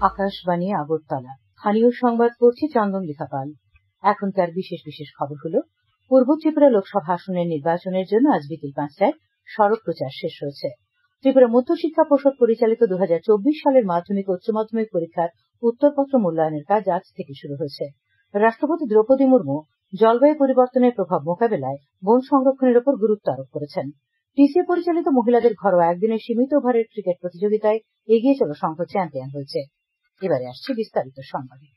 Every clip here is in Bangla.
আকাশবাণী আগরতলা। স্থানীয় সংবাদ পড়ছি চন্দন লেখাপাল। এখনকার বিশেষ বিশেষ খবর হলো, পূর্ব ত্রিপুরা লোকসভা আসনের নির্বাচনের জন্য আজ বিকেল ৫টায় সড়ক প্রচার শেষ হয়েছে। ত্রিপুরা মধ্য শিক্ষা পর্ষদ পরিচালিত ২০২৪ সালের মাধ্যমিক ও উচ্চ মাধ্যমিক পরীক্ষার উত্তরপত্র মূল্যায়নের কাজ আজ থেকে শুরু হয়েছে। রাষ্ট্রপতি দ্রৌপদী মুর্মু জলবায়ু পরিবর্তনের প্রভাব মোকাবেলায় বন সংরক্ষণের উপর গুরুত্ব আরোপ করেছেন। টিসিএ পরিচালিত মহিলাদের ঘরোয়া একদিনের সীমিত ওভারের ক্রিকেট প্রতিযোগিতায় এগিয়ে চলা সংঘ চ্যাম্পিয়ন হয়েছে। এবারে আসছে বিস্তারিত সংবাদে।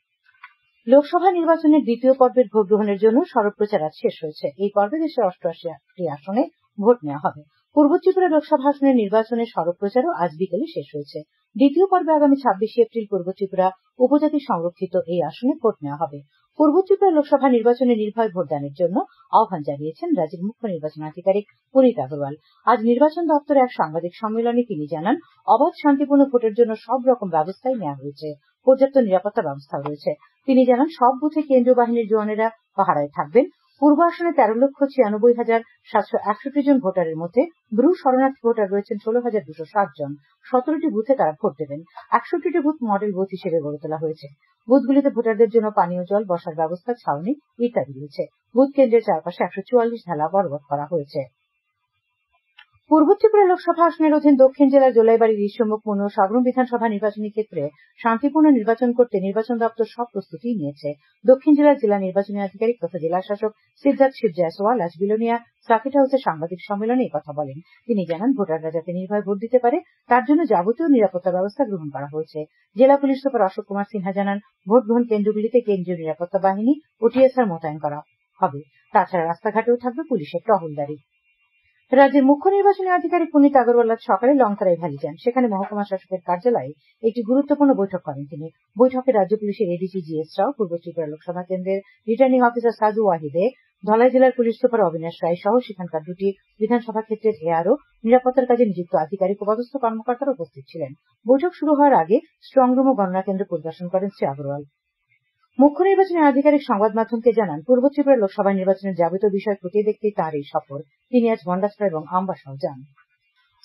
লোকসভা নির্বাচনের দ্বিতীয় পর্বের ভোট গ্রহণের জন্য সড়ক প্রচার আজ শেষ হয়েছে। এই পর্বে দেশের ৮৮টি আসনে ভোট নেওয়া হবে। পূর্ব ত্রিপুরা লোকসভা আসনের নির্বাচনের সড়ক প্রচারও আজ বিকেলে শেষ হয়েছে। দ্বিতীয় পর্বে আগামী ২৬শে এপ্রিল পূর্ব ত্রিপুরা উপজাতি সংরক্ষিত এই আসনে ভোট নেওয়া হবে। পূর্ব ত্রিপুরা লোকসভা নির্বাচনে নির্ভয় ভোটদানের জন্য আহ্বান জানিয়েছেন রাজ্যের মুখ্য নির্বাচন আধিকারিক পুনিত আগরওয়াল। আজ নির্বাচন দপ্তরে এক সাংবাদিক সম্মেলনে তিনি জানান, অবাধ শান্তিপূর্ণ ভোটের জন্য সব রকম ব্যবস্থাই নেওয়া হয়েছে। পর্যাপ্ত নিরাপত্তা ব্যবস্থা রয়েছে। তিনি জানান, সব বুথে কেন্দ্রীয় বাহিনীর জওয়ানেরা পাহারায় থাকবেন। পূর্ব আসনে ১৩,৯৬,৭৬১ জন ভোটারের মধ্যে ব্রু শরণার্থী ভোটার রয়েছেন ১৬,২৬০ জন। ১৭টি বুথে তারা ভোট দেবেন। ৬১টি বুথ মডেল বুথ হিসেবে গড়ে তোলা হয়েছে। বুথগুলিতে ভোটারদের জন্য পানীয় জল, বসার ব্যবস্থা, ছাউনি ইত্যাদি রয়েছে। বুথ কেন্দ্রের চারপাশে ১৪৪ ঢালা বরাবর করা হয়েছে। পূর্ব ত্রিপুরা লোকসভা আসনের অধীন দক্ষিণ জেলার জোলাইবাড়ি, ঋষিমুখ, মনু ও সাবরুম বিধানসভা নির্বাচনী ক্ষেত্রে শান্তিপূর্ণ নির্বাচন করতে নির্বাচন দপ্তর সব প্রস্তুতি নিয়েছে। দক্ষিণ জেলার জেলা নির্বাচনী আধিকারিক তথা জেলা শাসক সিদ্ধার্থ শিব জয়সওয়াল আজ বিলোনিয়া সার্কিট হাউসে সাংবাদিক সম্মেলনে এই কথা বলেন। তিনি জানান, ভোটাররা যাতে নির্ভয়ে ভোট দিতে পারে তার জন্য যাবতীয় নিরাপত্তা ব্যবস্থা গ্রহণ করা হয়েছে। জেলা পুলিশ সুপার অশোক কুমার সিনহা জানান, ভোট গ্রহণ কেন্দ্রগুলিতে কেন্দ্রীয় নিরাপত্তা বাহিনী ও টিএসআর মোতায়েন করা হবে। তাছাড়া রাস্তাঘাটেও থাকবে পুলিশের টহলদারি। রাজ্যের মুখ্য নির্বাচনী আধিকারিক পুনিত আগরওয়াল আজ সকালে লংতরাই ভ্যালি যান। সেখানে মহকুমা শাসকের কার্যালয়ে একটি গুরুত্বপূর্ণ বৈঠক করেন তিনি। বৈঠকে রাজ্য পুলিশের এডিজি জিএস রাও, পূর্ব ত্রিপুরা লোকসভা কেন্দ্রের রিটার্নিং অফিসার সাজু ওয়াহিদে, ধলাই জেলার পুলিশ সুপার অবিনাশ রায় সহ সেখানকার দুটি বিধানসভা ক্ষেত্রের এআরও, নিরাপত্তার কাজে নিযুক্ত আধিকারিক ও পদস্থ কর্মকর্তারা উপস্থিত ছিলেন। বৈঠক শুরু হওয়ার আগে স্ট্রং রুম ও গণনা কেন্দ্র পরিদর্শন করেন শ্রী আগরওয়াল। মুখ্য নির্বাচনী আধিকারিক সংবাদ মাধ্যমকে জানান, পূর্ব ত্রিপুরা লোকসভা নির্বাচনের যাবতীয় বিষয় খতিয়ে দেখতেই তাঁর এই সফর। তিনি আজ মন্ডাসরা এবং আমবাসাও যান।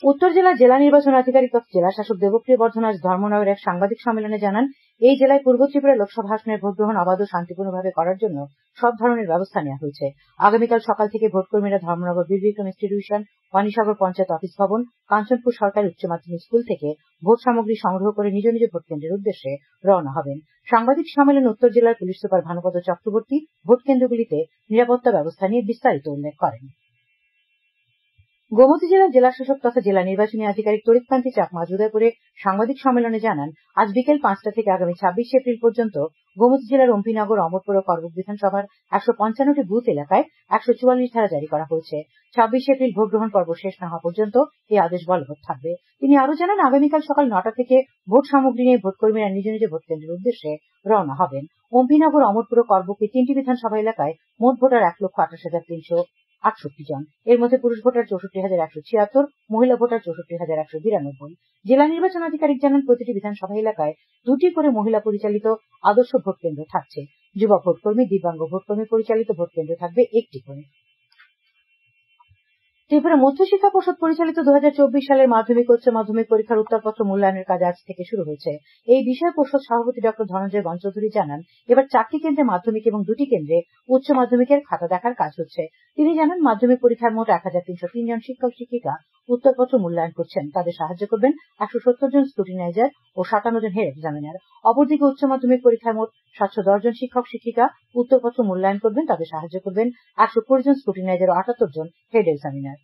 উত্তর জেলার জেলা নির্বাচন আধিকারিক তথা জেলা শাসক দেবপ্রিয় বর্ধন আজ ধর্মনগরের এক সাংবাদিক সম্মেলনে জানান, এই জেলায় পূর্ব ত্রিপুরা লোকসভা আসনের ভোট গ্রহণ অবাধ ও শান্তিপূর্ণভাবে করার জন্য সব ধরনের ব্যবস্থা নেওয়া হয়েছে। আগামীকাল সকাল থেকে ভোটকর্মীরা ধর্মনগর বীর বিক্রম ইনস্টিটিউশন, পানিসাগর পঞ্চায়েত অফিস ভবন, কাঞ্চনপুর সরকারি উচ্চ মাধ্যমিক স্কুল থেকে ভোট সামগ্রী সংগ্রহ করে নিজ নিজ ভোট কেন্দ্রের উদ্দেশ্যে রওনা হবেন। সাংবাদিক সম্মেলনে উত্তর জেলার police super Bhanupada Chakraborty vote কেন্দ্রগুলিতে নিরাপত্তা ব্যবস্থা নিয়ে বিস্তারিত উল্লেখ করেন। গোমতী জেলার জেলা শাসক তথা জেলা নির্বাচনী আধিকারিক তরিৎকান্তি চাকমা উদয়পুরে সাংবাদিক সম্মেলনে জানান, আজ বিকেল ৫টা থেকে আগামী ২৬শে এপ্রিল পর্যন্ত গোমতী জেলার অম্পিনগর, অমরপুর ও করবুক বিধানসভার ১৫৫টি বুথ এলাকায় ১৪৪ ধারা জারি করা হয়েছে। ২৬শে এপ্রিল ভোট গ্রহণ পর্ব শেষ না হওয়া পর্যন্ত এই আদেশ বলবৎ থাকবে। তিনি আরও জানান, আগামীকাল সকাল ৯টা থেকে ভোট সামগ্রী নিয়ে ভোটকর্মীরা নিজ নিজ ভোট কেন্দ্রের উদ্দেশ্যে রওনা হবেন। অম্পিনগর, অমরপুর ও করবুক এই তিনটি বিধানসভা এলাকায় মোট ভোটার ১,২৮,৩৬৮ জন। এর মধ্যে পুরুষ ভোটার ৬৪,১৭৬, মহিলা ভোটার ৬৪,১৯২। জেলা নির্বাচন আধিকারিক জানান, প্রতিটি বিধানসভা এলাকায় ২টি করে মহিলা পরিচালিত আদর্শ ভোট কেন্দ্র থাকছে। যুব ভোটকর্মী, দিব্যাঙ্গ ভোটকর্মী পরিচালিত ভোট কেন্দ্র থাকবে ১টি করে। ত্রিপুরা মধ্য শিক্ষা পর্ষদ পরিচালিত ২০২৪ সালের মাধ্যমিক ও উচ্চ মাধ্যমিক পরীক্ষার উত্তরপত্র মূল্যায়নের কাজ আজ থেকে শুরু হয়েছে। এই বিষয়ে পর্ষদ সভাপতি ডক্টর ধনঞ্জয় বনচৌধুরী জানান, এবার 4টি কেন্দ্রে মাধ্যমিক এবং 2টি কেন্দ্রে উচ্চ মাধ্যমিকের খাতা দেখার কাজ হচ্ছে। তিনি জানান, মাধ্যমিক পরীক্ষার মোট ১,৩০৩ জন শিক্ষক শিক্ষিকা উত্তরপত্র মূল্যায়ন করছেন। তাদের সাহায্য করবেন ১৭০ জন স্ক্রুটিনাইজার ও ৫৭ জন হেড এক্সামিনার। অপরদিকে উচ্চ মাধ্যমিক পরীক্ষার মোট ৭১০ জন শিক্ষক শিক্ষিকা উত্তরপত্র মূল্যায়ন করবেন। তাদের সাহায্য করবেন ১২০ জন স্ক্রুটিনাইজার ও ৭৮ জন হেড এক্সামিনার।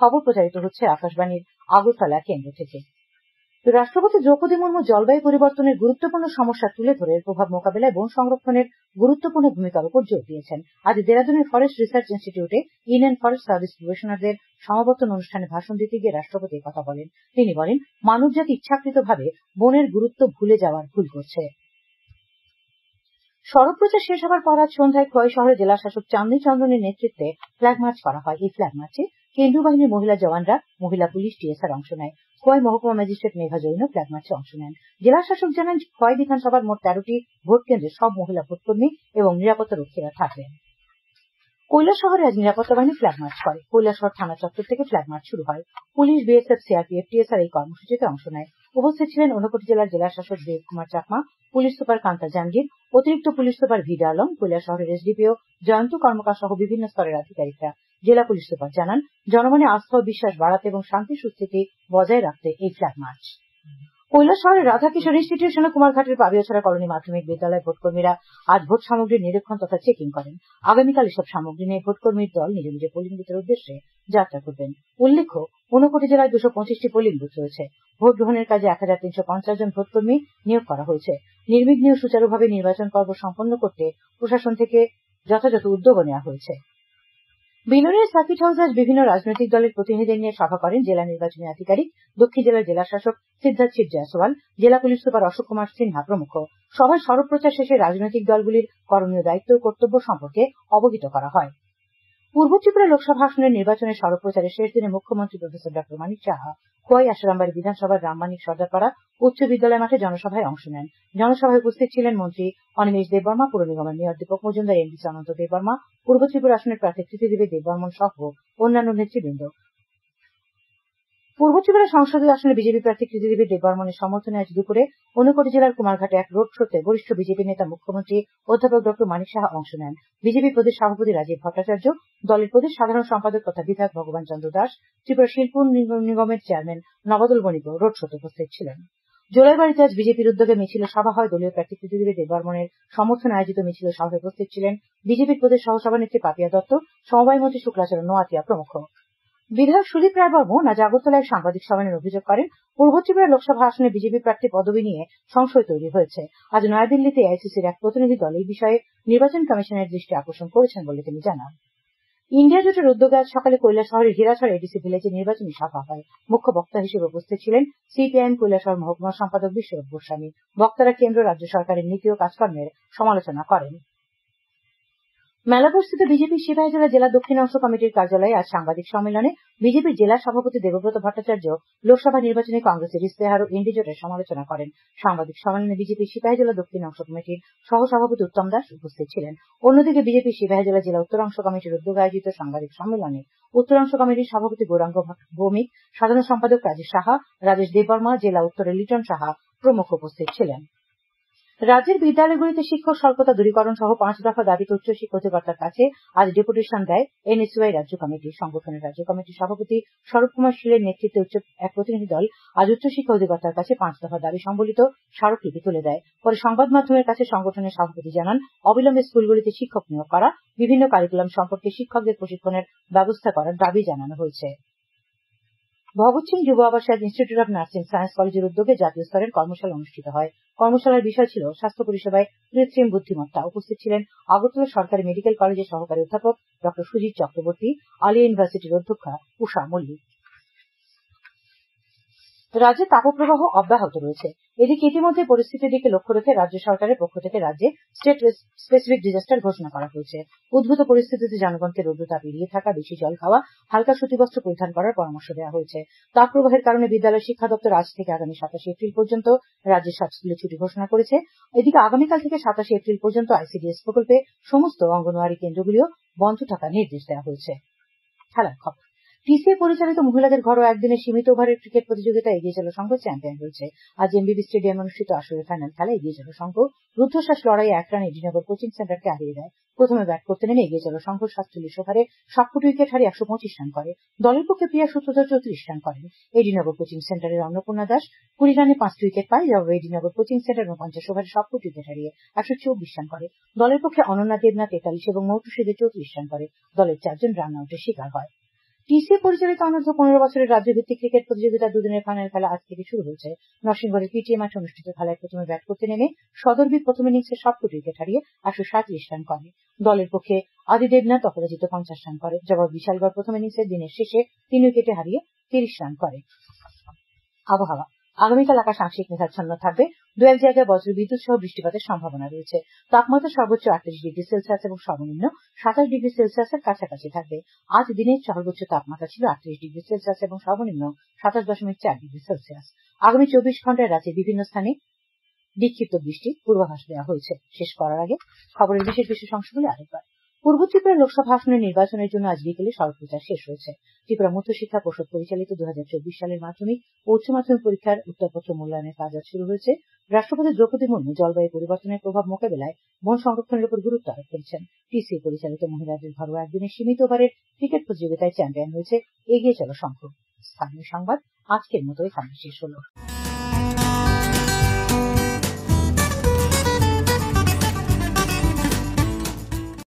খবর প্রচারিত হচ্ছে আকাশবাণীর আগরতলা কেন্দ্র থেকে। রাষ্ট্রপতি দ্রৌপদী মুর্মু জলবায়ু পরিবর্তনের গুরুত্বপূর্ণ সমস্যা তুলে ধরে এর প্রভাব মোকাবেলায় বন সংরক্ষণের গুরুত্বপূর্ণ ভূমিকার উপর জোর দিয়েছেন। আজ দেরাদুনের ফরেস্ট রিসার্চ ইনস্টিটিউটে ইন্ডিয়ান ফরেস্ট সার্ভিস প্রবেশনারদের সমাবর্তন অনুষ্ঠানে ভাষণ দিতে গিয়ে রাষ্ট্রপতি কথা বলেন। তিনি বলেন, মানবজাতি ইচ্ছাকৃতভাবে বনের গুরুত্ব ভুলে যাওয়ার ভুল করছে। সড়ক প্রচার শেষ হবার পর আজ সন্ধ্যায় খোয়াই শহরে জেলা শাসক চাঁদনী চন্দনের নেতৃত্বে ফ্ল্যাগ মার্চ করা হয়। এই ফ্ল্যাগ মার্চে কেন্দ্রীয় বাহিনীর মহিলা জওয়ানরা, মহিলা পুলিশ, টিএসআর অংশ নেয়। খোয়াই মহকুমা ম্যাজিস্ট্রেট মেঘা জৈন ফ্ল্যাগ মার্চে অংশ নেন। জেলা শাসক জানান, খোয়াই বিধানসভার মোট 13টি ভোট কেন্দ্রে সব মহিলা ভোটকর্মী এবং নিরাপত্তা রক্ষীরা থাকবেন। কৈলাসহরে আজ নিরাপত্তা বাহিনী ফ্ল্যাগ মার্চ করে। কৈলাসহর থানা চত্বর থেকে ফ্ল্যাগ মার্চ শুরু হয়। পুলিশ, বিএসএফ, সিআরপিএফ, টিএসআর এই কর্মসূচিতে অংশ নেয়। উপস্থিত ছিলেন ঊনকোটি জেলার জেলাশাসক দেব কুমার চাকমা, পুলিশ সুপার কান্তা জাহাঙ্গীর, অতিরিক্ত পুলিশ সুপার ভিডা আলম, কৈলাস শহরের এসডিপিও জয়ন্ত কর্মকার সহ বিভিন্ন স্তরের আধিকারিকরা। জেলা পুলিশ সুপার জানান, জনমনে আস্থা ও বিশ্বাস বাড়াতে এবং শান্তি সুস্থিতি বজায় রাখতে এই ফ্ল্যাগ মার্চ। কৈলাস শহরের রাধাকিশোর ইনস্টিটিউশনে কুমারঘাটের পাবিয়াছড়া কলোনি মাধ্যমিক বিদ্যালয়ের ভোটকর্মীরা আজ ভোট সামগ্রীর নিরীক্ষণ তথা চেকিং করেন। আগামীকাল এসব সামগ্রী নিয়ে ভোটকর্মীর দল নিজ নিজ পোলিং বুথের উদ্দেশ্যে যাত্রা করবেন। উল্লেখ্য, ঊনকোটি জেলায় 225টি পোলিং বুথ রয়েছে। ভোট গ্রহণের কাজে 1350 জন ভোটকর্মী নিয়োগ করা হয়েছে। নির্বিঘ্নে ও সুচারুভাবে নির্বাচন পর্ব সম্পন্ন করতে প্রশাসন থেকে যথাযথ উদ্যোগও নেওয়া হয়েছে। বিলোনিয়ার সার্কিট হাউসে আজ বিভিন্ন রাজনৈতিক দলের প্রতিনিধিদের নিয়ে সভা করেন জেলা নির্বাচনী আধিকারিক, দক্ষিণ জেলার জেলাশাসক সিদ্ধার্থ জয়সওয়াল, জেলা পুলিশ সুপার অশোক কুমার সিনহা প্রমুখ। সভায় সড়ক প্রচার শেষে রাজনৈতিক দলগুলির করণীয় দায়িত্ব ও কর্তব্য সম্পর্কে অবহিত করা হয়। পূর্ব ত্রিপুরা লোকসভা আসনের নির্বাচনের সড়ক প্রচারের শেষ দিনে মুখ্যমন্ত্রী প্রফেসর ডক্টর মানিক সাহা খোয়াই আশারামবাড়ি বিধানসভার রামমানিক সর্দারপাড়া উচ্চ বিদ্যালয় মাঠে জনসভায় অংশ নেন। জনসভায় উপস্থিত ছিলেন মন্ত্রী অনিমেষ দেববর্মা, পুর নিগমের মেয়র দীপক মজুমদার, এমডিসি অনন্ত দেববর্মা, পূর্ব ত্রিপুরা আসনের প্রার্থী কৃতিদেবী দেববর্মন সহ অন্যান্য নেতৃবৃন্দ। পূর্ব ত্রিপুরা সংসদীয় আসনে বিজেপি প্রার্থী কৃতিদেবী দেববর্মনের সমর্থনে আজ দুপুরে ঊনকোটি জেলার কুমারঘাটে এক রোড শোতে বরিষ্ঠ বিজেপি নেতা মুখ্যমন্ত্রী অধ্যাপক ডক্টর মানিক সাহা অংশ নেন। বিজেপি প্রদেশ সভাপতি রাজীব ভট্টাচার্য, দলের প্রদেশ সাধারণ সম্পাদক তথা বিধায়ক ভগবান চন্দ্র দাস, ত্রিপুরা শিল্প নিগমের চেয়ারম্যান নবাদল বণিক রোড শোতে উপস্থিত ছিলেন। জোলাইবাড়িতে আজ বিজেপির উদ্যোগে মিছিল সভা হয়। দলীয় প্রার্থী কৃতিদেবী দেববর্মনের সমর্থনে আয়োজিত মিছিল সভায় উপস্থিত ছিলেন বিজেপির প্রদেশ সহসভানেত্রী পাপিয়া দত্ত, সমবায় মন্ত্রী শুক্লাচরণ নোয়াতিয়া প্রমুখ। বিধায়ক সুদীপ রায় বর্মন আজ আগরতলায় সাংবাদিক সম্মেলনে অভিযোগ করেন, পূর্ব ত্রিপুরা লোকসভা আসনে বিজেপি প্রার্থী পদবি নিয়ে সংশয় তৈরি হয়েছে। আজ নয়াদিল্লিতে এআইসিসির এক প্রতিনিধি দল এই বিষয়ে নির্বাচন কমিশনের দৃষ্টি আকর্ষণ করেছেন বলে তিনি জানান। ইন্ডিয়া জোটের উদ্যোগে আজ সকালে কৈলাসহরের হীরাছড় এডিসি ভিলেজে নির্বাচনী সভা হয়। মুখ্য বক্তা হিসেবে উপস্থিত ছিলেন সিপিআইএম কৈলাসহর মহকুমা সম্পাদক বিশ্বরূপ গোস্বামী। বক্তারা কেন্দ্র রাজ্য সরকারের নীতি ও কাজকর্মের সমালোচনা করেন। মেলাপুরস্থিত বিজেপি সিপাহীজলা জেলা দক্ষিণাংশ কমিটির কার্যালয়ে আজ সাংবাদিক সম্মেলনে বিজেপির জেলা সভাপতি দেবব্রত ভট্টাচার্য লোকসভা নির্বাচনে কংগ্রেসের ইস্তেহার ও ইন্ডি জোটের সমালোচনা করেন। সাংবাদিক সম্মেলনে বিজেপির সিপাহীজলা দক্ষিণাংশ কমিটির সহ সভাপতি উত্তম দাস উপস্থিত ছিলেন। অন্যদিকে বিজেপির সিপাহীজলা জেলা উত্তরাংশ কমিটির উদ্যোগে আয়োজিত সাংবাদিক সম্মেলনে উত্তরাংশ কমিটির সভাপতি গৌরাঙ্গ ভৌমিক, সাধারণ সম্পাদক রাজেশ সাহা, রাজেশ দেববর্মা, জেলা উত্তরের লিটন সাহা প্রমুখ উপস্থিত ছিলেন। রাজ্যের বিদ্যালয়গুলিতে শিক্ষক স্বল্পতা দূরীকরণ সহ 5 দফা দাবিতে উচ্চশিক্ষা অধিকর্তার কাছে আজ ডেপুটেশন দেয় এনএসইউআই রাজ্য কমিটি। সংগঠনের রাজ্য কমিটির সভাপতি স্বরূপ কুমার শীলের নেতৃত্বে এক প্রতিনিধি দল আজ উচ্চশিক্ষা অধিকর্তার কাছে 5 দফা দাবি সম্বলিত স্মারকলিপি তুলে দেয়। পরে সংবাদ মাধ্যমের কাছে সংগঠনের সভাপতি জানান, অবিলম্বে স্কুলগুলিতে শিক্ষক নিয়োগ করা, বিভিন্ন কারিকুলাম সম্পর্কে শিক্ষকদের প্রশিক্ষণের ব্যবস্থা করার দাবি জানানো হয়েছে। ভগৎ সিং যুব আবাসিক ইনস্টিটিউট অব নার্সিং সায়েন্স কলেজের উদ্যোগে জাতীয় স্তরের কর্মশালা অনুষ্ঠিত হয়। কর্মশালার বিষয় ছিল স্বাস্থ্য পরিষেবায় কৃত্রিম বুদ্ধিমত্তা। উপস্থিত ছিলেন আগরতলা সরকারি মেডিকেল কলেজের সহকারী অধ্যাপক ডক্টর সুজিত চক্রবর্তী, আলিয়া ইউনিভার্সিটির অধ্যক্ষা উষা মল্লিক। রাজ্যে তাপপ্রবাহ অব্যাহত রয়েছে। এদিকে ইতিমধ্যে পরিস্থিতির দিকে লক্ষ্য রেখে রাজ্য সরকারের পক্ষ থেকে রাজ্যে স্টেট স্পেসিফিক ডিজাস্টার ঘোষণা করা হয়েছে। উদ্ভূত পরিস্থিতিতে জনগণকে রৌদ্রতাপ এড়িয়ে থাকা, বেশি জল খাওয়া, হালকা সুতিবস্ত্র পরিধান করার পরামর্শ দেওয়া হয়েছে। তাপপ্রবাহের কারণে বিদ্যালয় শিক্ষা দপ্তর আজ থেকে আগামী 27 এপ্রিল পর্যন্ত রাজ্যের সব স্কুলে ছুটি ঘোষণা করেছে। এদিকে আগামীকাল থেকে 27 এপ্রিল পর্যন্ত আইসিডিএস প্রকল্পে সমস্ত অঙ্গনওয়াড়ি কেন্দ্রগুলিও বন্ধ থাকার নির্দেশ দেওয়া হয়েছে। খেলার খবর। টিসিএ পরিচালিত মহিলাদের ঘরোয়া একদিনের সীমিত ওভারের ক্রিকেট প্রতিযোগিতায় এগিয়ে চলা সংঘ চ্যাম্পিয়ন হয়েছে। আজ এমবিবি স্টেডিয়ামে অনুষ্ঠিত আসরের ফাইনাল খেলায় এগিয়ে চলা সংঘ রুদ্ধশ্বাস লড়াইয়ে 1 রানে এডিনগর কোচিং সেন্টারকে হারিয়ে দেয়। প্রথমে ব্যাট করতে নেমে এগিয়ে চলা সংঘ 47 ওভারে 7 উইকেট হারিয়ে 125 রান করে। দলের পক্ষে প্রিয়া সূত্রধর 34 রান করেন। এডিনগর কোচিং সেন্টারের অন্নপূর্ণা দাস 20 রানে 5 উইকেট পায়। জবাবে এডিনগর কোচিং সেন্টার 49 ওভারে 7 উইকেট হারিয়ে 124 রান করে। দলের পক্ষে অনন্যা দেবনাথ 43 এবং মৌটুসী দে 34 রান করে। দলের 4 জন রান আউটের শিকার হয়। টিসিএ পরিচালিত অনূর্ধ্ব 15 বছরের রাজ্যভিত্তিক ক্রিকেট প্রতিযোগিতার দুদিনের ফাইনাল খেলা আজ থেকে শুরু হয়েছে। নরসিংগড়ের পিটিএ মাঠে অনুষ্ঠিত খেলায় প্রথমে ব্যাট করতে নেমে সদরবি প্রথম ইনিংসে 7 উইকেট হারিয়ে 137 রান করে। দলের পক্ষে আদি দেবনাথ অপরাজিত 50 রান করে। জবাবে বিশালগড় প্রথম ইনিংসে দিনের শেষে 3 উইকেটে হারিয়ে 30 রান করে। আবহাওয়া। আগামীকাল আকাশ আংশিক মেঘাচ্ছন্ন থাকবে। 2-1 জায়গায় বজ্রবিদ্যুৎ সহ বৃষ্টিপাতের সম্ভাবনা রয়েছে। তাপমাত্রা সর্বোচ্চ 38 ডিগ্রি সেলসিয়াস এবং সর্বনিম্ন 27 ডিগ্রি সেলসিয়াসের কাছাকাছি থাকবে। আজ দিনের সর্বোচ্চ তাপমাত্রা ছিল 38 ডিগ্রি সেলসিয়াস এবং সর্বনিম্ন 27.4 ডিগ্রি সেলসিয়াস। আগামী 24 ঘন্টায় রাজ্যের বিভিন্ন স্থানে বিক্ষিপ্ত বৃষ্টির পূর্বাভাস দেওয়া হয়েছে। শেষ করার আগে খবরের বিশেষ অংশগুলি আরেকবার। পূর্ব ত্রিপুরা লোকসভা আসনের নির্বাচনের জন্য আজ বিকেলে সড়ক প্রচার শেষ হয়েছে। ত্রিপুরা মধ্যশিক্ষা পর্ষদ পরিচালিত 2024 সালের মাধ্যমিক ও উচ্চ মাধ্যমিক পরীক্ষার উত্তরপত্র মূল্যায়নের কাজ আজ শুরু হয়েছে। রাষ্ট্রপতি দ্রৌপদী মুর্মু জলবায়ু পরিবর্তনের প্রভাব মোকাবেলায় বন সংরক্ষণের উপর গুরুত্ব আরোপ করেছেন। টিসি পরিচালিত মহিলাদের ঘরোয়া একদিনের সীমিত ওভারের ক্রিকেট প্রতিযোগিতায় চ্যাম্পিয়ন হয়েছে এগিয়ে চলা সংঘ। স্থানীয় সংবাদ আজকের মতো এখানে শেষ হলো।